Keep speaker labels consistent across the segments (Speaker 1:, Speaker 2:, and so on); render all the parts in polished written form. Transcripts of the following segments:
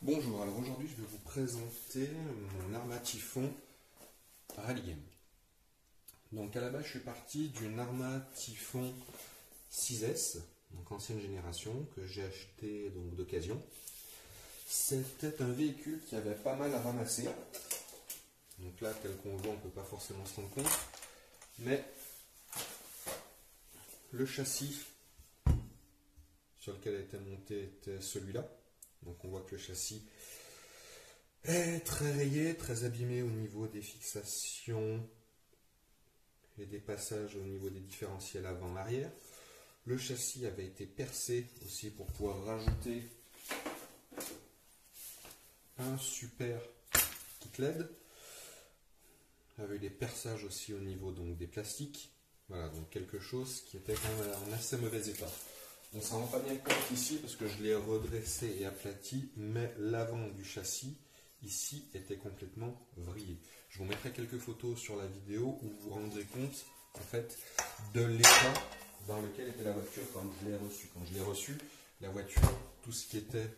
Speaker 1: Bonjour, alors aujourd'hui je vais vous présenter mon Arma Typhon Rallygan. Donc à la base je suis parti d'une Arma Typhon 6S, donc ancienne génération, que j'ai acheté donc d'occasion. C'était un véhicule qui avait pas mal à ramasser. Donc là tel qu'on le voit on ne peut pas forcément se rendre compte, mais le châssis sur lequel a été monté était celui-là. Donc on voit que le châssis est très rayé, très abîmé au niveau des fixations et des passages au niveau des différentiels avant-arrière. Le châssis avait été percé aussi pour pouvoir rajouter un super kit LED. Il y avait des perçages aussi au niveau donc, des plastiques. Voilà, donc quelque chose qui était quand même en assez mauvais état. On ne s'en rend pas bien compte ici parce que je l'ai redressé et aplati, mais l'avant du châssis ici était complètement vrillé. Je vous mettrai quelques photos sur la vidéo où vous vous rendrez compte en fait de l'état dans lequel était la voiture quand je l'ai reçue. Quand je l'ai reçue, la voiture, tout ce qui était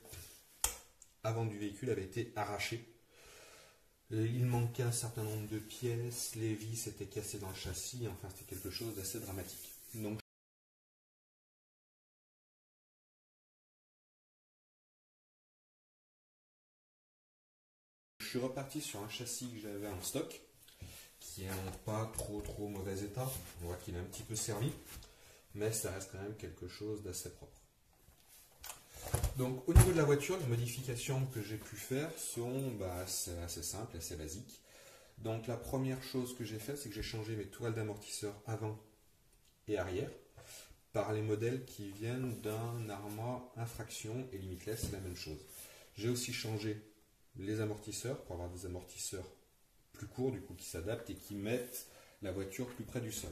Speaker 1: avant du véhicule avait été arraché. Il manquait un certain nombre de pièces, les vis étaient cassées dans le châssis, enfin c'était quelque chose d'assez dramatique. Donc je suis reparti sur un châssis que j'avais en stock, qui est en pas trop mauvais état. On voit qu'il est un petit peu servi, mais ça reste quand même quelque chose d'assez propre. Donc au niveau de la voiture, les modifications que j'ai pu faire sont assez simples, assez basiques. Donc la première chose que j'ai faite, c'est que j'ai changé mes tourelles d'amortisseur avant et arrière par les modèles qui viennent d'un Arma Infraction et Limitless, c'est la même chose. J'ai aussi changé les amortisseurs pour avoir des amortisseurs plus courts du coup qui s'adaptent et qui mettent la voiture plus près du sol.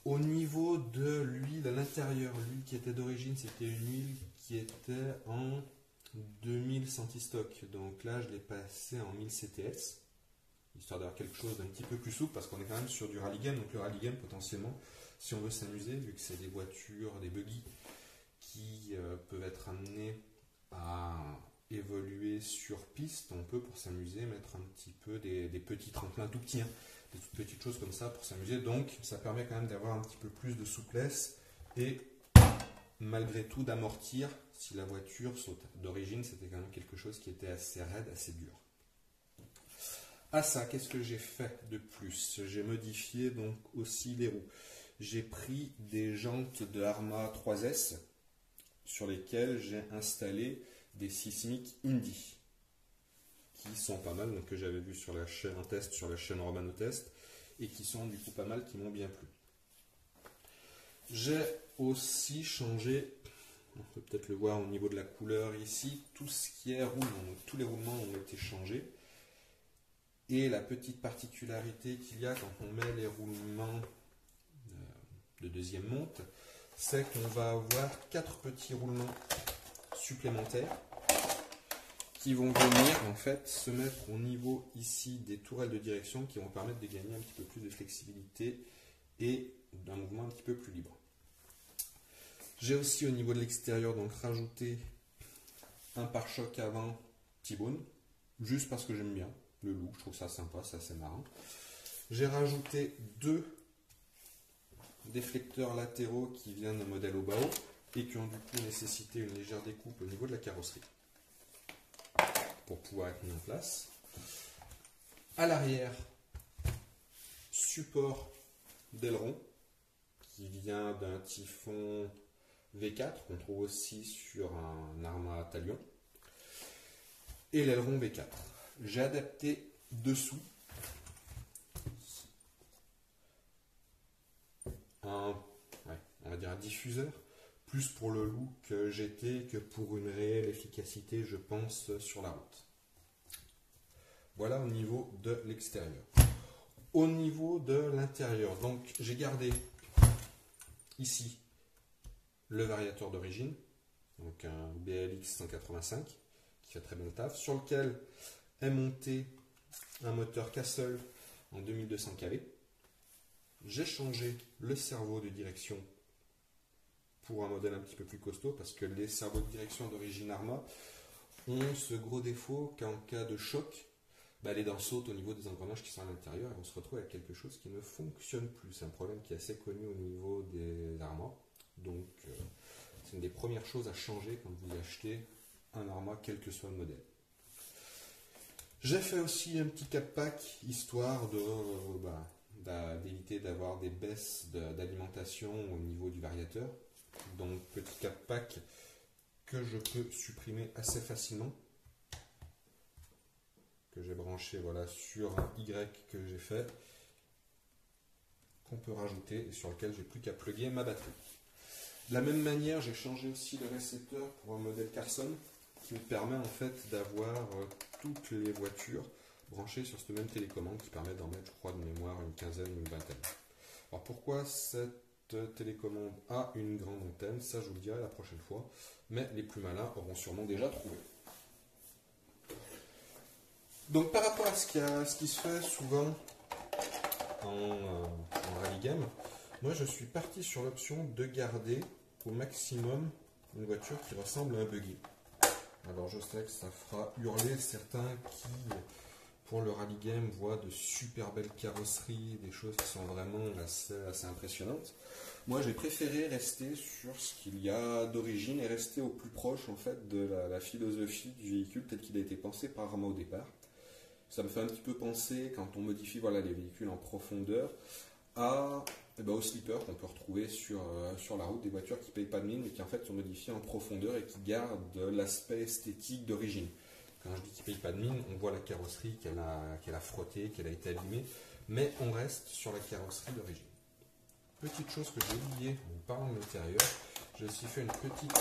Speaker 1: Au niveau de l'huile à l'intérieur, l'huile qui était d'origine, c'était une huile qui était en 2000 centistock. Donc là, je l'ai passé en 1000 CTS, histoire d'avoir quelque chose d'un petit peu plus souple, parce qu'on est quand même sur du rallygan. Donc le rallygan, potentiellement, si on veut s'amuser, vu que c'est des voitures, des buggy, qui peuvent être amenés à évoluer sur piste, on peut pour s'amuser mettre un petit peu des petits tremplins tout petits, hein, des toutes petites choses comme ça pour s'amuser. Donc ça permet quand même d'avoir un petit peu plus de souplesse et malgré tout d'amortir si la voiture saute. D'origine c'était quand même quelque chose qui était assez raide, assez dur. À ça, qu'est-ce que j'ai fait de plus? J'ai modifié donc aussi les roues. J'ai pris des jantes de Arma 3S sur lesquelles j'ai installé des Sismic Indy qui sont pas mal, donc que j'avais vu sur la chaîne en test, sur la chaîne Romano Test, et qui sont du coup pas mal, qui m'ont bien plu. J'ai aussi changé, on peut peut-être le voir au niveau de la couleur ici, tout ce qui est roulement, donc tous les roulements ont été changés. Et la petite particularité qu'il y a quand on met les roulements de deuxième monte, c'est qu'on va avoir 4 petits roulements supplémentaires qui vont venir en fait se mettre au niveau ici des tourelles de direction qui vont permettre de gagner un petit peu plus de flexibilité et d'un mouvement un petit peu plus libre. J'ai aussi au niveau de l'extérieur donc rajouté un pare-choc avant T-Bone, juste parce que j'aime bien le look, je trouve ça sympa, c'est assez marrant. J'ai rajouté 2 déflecteurs latéraux qui viennent d'un modèle Obao et qui ont du coup nécessité une légère découpe au niveau de la carrosserie pour pouvoir être mis en place. À l'arrière, support d'aileron qui vient d'un Typhon V4 qu'on trouve aussi sur un Arma Talion et l'aileron V4. J'ai adapté dessous on va dire un diffuseur, plus pour le look GT que pour une réelle efficacité, je pense, sur la route. Voilà au niveau de l'extérieur. Au niveau de l'intérieur, donc j'ai gardé ici le variateur d'origine, donc un BLX 185 qui fait très bon taf, sur lequel est monté un moteur Castle en 2200 kV. J'ai changé le cerveau de direction pour un modèle un petit peu plus costaud parce que les cerveaux de direction d'origine Arma ont ce gros défaut qu'en cas de choc, les dents sautent au niveau des engrenages qui sont à l'intérieur et on se retrouve avec quelque chose qui ne fonctionne plus. C'est un problème qui est assez connu au niveau des armoires. Donc c'est une des premières choses à changer quand vous achetez un armoire, quel que soit le modèle. J'ai fait aussi un petit cap pack histoire d'éviter d'avoir des baisses d'alimentation au niveau du variateur. Donc petit cap pack que je peux supprimer assez facilement, que j'ai branché sur un Y que j'ai fait, qu'on peut rajouter et sur lequel j'ai plus qu'à plugger ma batterie. De la même manière, j'ai changé aussi le récepteur pour un modèle Carson qui me permet en fait d'avoir toutes les voitures branchées sur cette même télécommande qui permet d'en mettre, je crois, de mémoire une quinzaine ou une vingtaine. Alors pourquoi cette télécommande a une grande antenne? Ça, je vous le dirai la prochaine fois, mais les plus malins auront sûrement déjà trouvé. Donc par rapport à ce qui se fait souvent en rallye game, moi je suis parti sur l'option de garder au maximum une voiture qui ressemble à un buggy. Alors je sais que ça fera hurler certains qui, pour le rallye game, voient de super belles carrosseries, des choses qui sont vraiment assez impressionnantes. Moi j'ai préféré rester sur ce qu'il y a d'origine et rester au plus proche en fait de la philosophie du véhicule tel qu'il a été pensé par Arma au départ. Ça me fait un petit peu penser, quand on modifie les véhicules en profondeur, au slipper qu'on peut retrouver sur la route, des voitures qui ne payent pas de mine mais qui en fait sont modifiées en profondeur et qui gardent l'aspect esthétique d'origine. Quand je dis qu'ils ne payent pas de mine, on voit la carrosserie qu'elle a frottée, qu'elle a été abîmée, mais on reste sur la carrosserie d'origine. Petite chose que j'ai oublié en parlant de l'intérieur, j'ai aussi fait une petite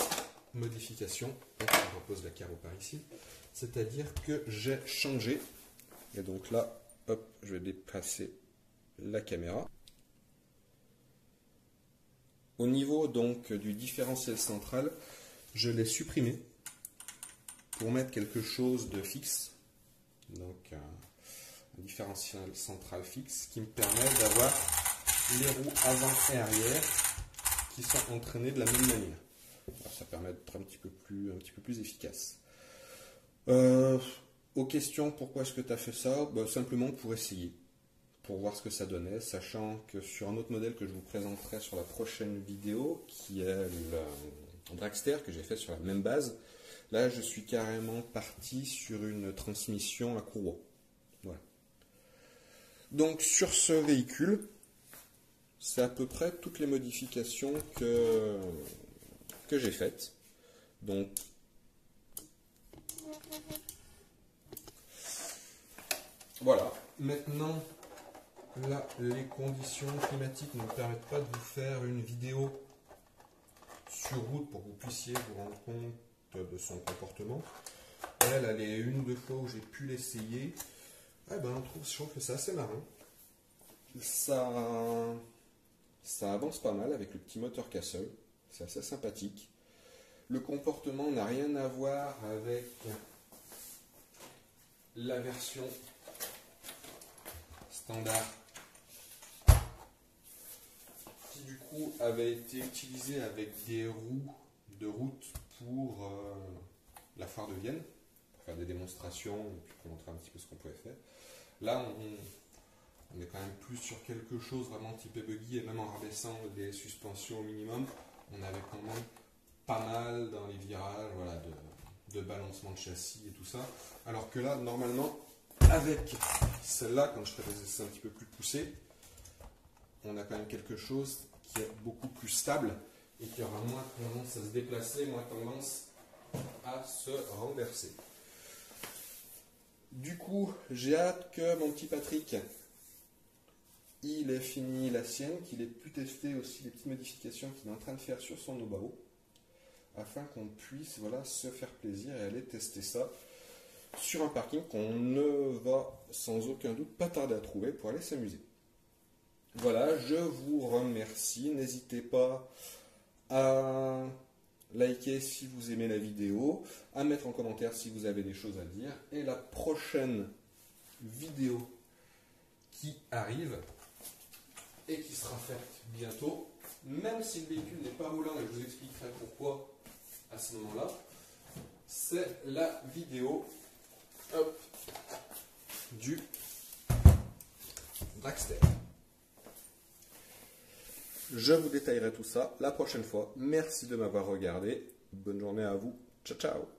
Speaker 1: modification, on repose la carreau par ici, c'est-à-dire que j'ai changé, et donc là, hop, je vais déplacer la caméra. Au niveau donc du différentiel central, je l'ai supprimé pour mettre quelque chose de fixe, donc un différentiel central fixe qui me permet d'avoir les roues avant et arrière qui sont entraînées de la même manière. Alors, ça permet d'être un petit peu plus efficace. Aux questions, pourquoi est-ce que tu as fait ça? Simplement pour essayer, pour voir ce que ça donnait, sachant que sur un autre modèle que je vous présenterai sur la prochaine vidéo, qui est le Dragster que j'ai fait sur la même base, là je suis carrément parti sur une transmission à courroie. Voilà. Donc sur ce véhicule, c'est à peu près toutes les modifications que j'ai faites. Donc voilà. Maintenant, là, les conditions climatiques ne me permettent pas de vous faire une vidéo sur route pour que vous puissiez vous rendre compte de son comportement. Elle est une ou deux fois où j'ai pu l'essayer. Je trouve que c'est assez marrant. Ça avance pas mal avec le petit moteur Castle. C'est assez sympathique. Le comportement n'a rien à voir avec la version standard qui du coup avait été utilisée avec des roues de route pour la foire de Vienne, pour faire des démonstrations et puis pour montrer un petit peu ce qu'on pouvait faire. Là on est quand même plus sur quelque chose vraiment type buggy, et même en rabaissant les suspensions au minimum, on avait quand même pas mal dans les virages de balancement de châssis et tout ça. Alors que là, normalement, avec celle-là, quand je ferai des essais un petit peu plus poussés, on a quand même quelque chose qui est beaucoup plus stable et qui aura moins tendance à se déplacer, moins tendance à se renverser. Du coup, j'ai hâte que mon petit Patrick, il ait fini la sienne, qu'il ait pu tester aussi les petites modifications qu'il est en train de faire sur son Nobao, afin qu'on puisse se faire plaisir et aller tester ça sur un parking qu'on ne va sans aucun doute pas tarder à trouver pour aller s'amuser. Voilà, je vous remercie. N'hésitez pas à liker si vous aimez la vidéo, à mettre en commentaire si vous avez des choses à dire. Et la prochaine vidéo qui arrive et qui sera faite bientôt, même si le véhicule n'est pas roulant, et je vous expliquerai pourquoi à ce moment-là, c'est la vidéo du Dragster. Je vous détaillerai tout ça la prochaine fois. Merci de m'avoir regardé. Bonne journée à vous. Ciao, ciao.